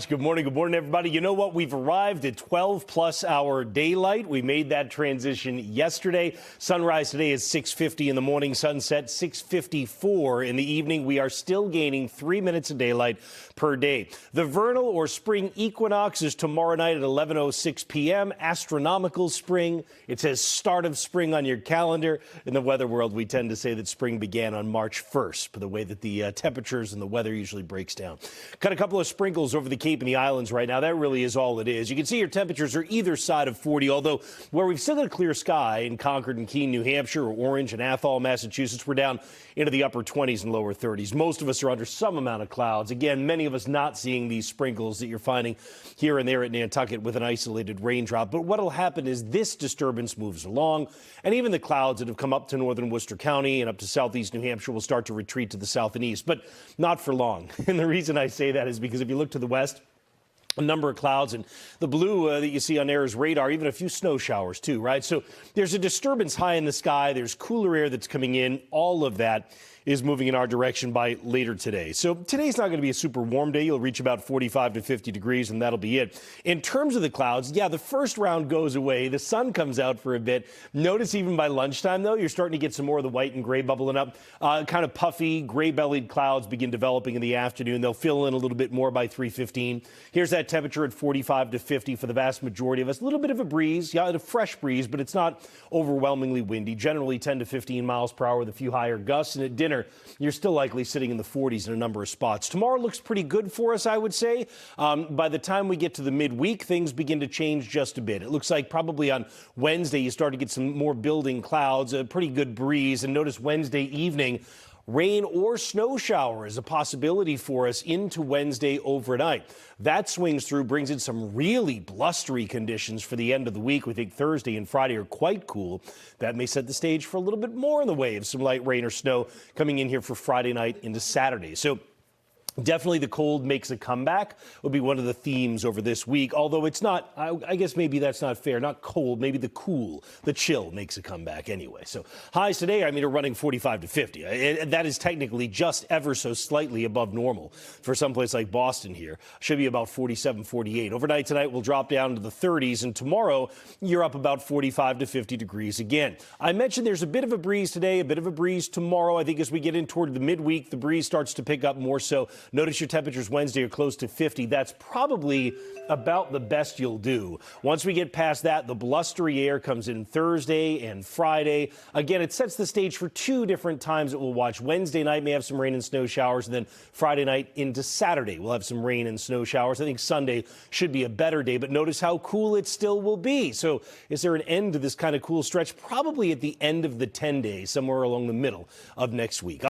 Good morning, everybody. You know what? We've arrived at 12-plus hour daylight. We made that transition yesterday. Sunrise today is 6:50 in the morning, sunset 6:54 in the evening. We are still gaining 3 minutes of daylight per day. The vernal or spring equinox is tomorrow night at 11:06 p.m. Astronomical spring. It says start of spring on your calendar. In the weather world, we tend to say that spring began on March 1st, by the way that the temperatures and the weather usually breaks down. Got a couple of sprinkles over the Cape and the islands right now. That really is all it is. You can see your temperatures are either side of 40, although where we've still got a clear sky in Concord and Keene, New Hampshire, or Orange and Athol, Massachusetts, we're down into the upper 20s and lower 30s. Most of us are under some amount of clouds. Again, many of us not seeing these sprinkles that you're finding here and there at Nantucket with an isolated raindrop. But what will happen is this disturbance moves along, and even the clouds that have come up to northern Worcester County and up to southeast New Hampshire will start to retreat to the south and east, but not for long. And the reason I say that is because if you look to the west, a number of clouds, and the blue that you see on there is radar, even a few snow showers too, right? So there's a disturbance high in the sky. There's cooler air that's coming in. All of that is moving in our direction by later today. So today's not going to be a super warm day. You'll reach about 45 to 50 degrees, and that'll be it. In terms of the clouds, yeah, the first round goes away. The sun comes out for a bit. Notice even by lunchtime, though, you're starting to get some more of the white and gray bubbling up. Kind of puffy, gray-bellied clouds begin developing in the afternoon. They'll fill in a little bit more by 3:15. Here's that temperature at 45 to 50 for the vast majority of us. A little bit of a breeze, yeah, a fresh breeze, but it's not overwhelmingly windy. Generally 10 to 15 miles per hour with a few higher gusts. And at dinner, you're still likely sitting in the 40s in a number of spots. Tomorrow looks pretty good for us, I would say. By the time we get to the midweek, things begin to change just a bit. It looks like probably on Wednesday you start to get some more building clouds, a pretty good breeze. And notice Wednesday evening, rain or snow shower is a possibility for us into Wednesday overnight. That swings through, brings in some really blustery conditions for the end of the week. We think Thursday and Friday are quite cool. That may set the stage for a little bit more in the way of some light rain or snow coming in here for Friday night into Saturday. So definitely the cold makes a comeback will be one of the themes over this week, although it's not, I guess maybe that's not fair, not cold, maybe the cool, the chill makes a comeback anyway. So highs today, are running 45 to 50. That is technically just ever so slightly above normal for someplace like Boston here. Should be about 47, 48. Overnight tonight will drop down to the 30s, and tomorrow you're up about 45 to 50 degrees again. I mentioned there's a bit of a breeze today, a bit of a breeze tomorrow. I think as we get in toward the midweek, the breeze starts to pick up more so. Notice your temperatures Wednesday are close to 50. That's probably about the best you'll do. Once we get past that, the blustery air comes in Thursday and Friday. Again, it sets the stage for two different times that we'll watch. Wednesday night may have some rain and snow showers, and then Friday night into Saturday we'll have some rain and snow showers. I think Sunday should be a better day, but notice how cool it still will be. So is there an end to this kind of cool stretch? Probably at the end of the 10 days, somewhere along the middle of next week.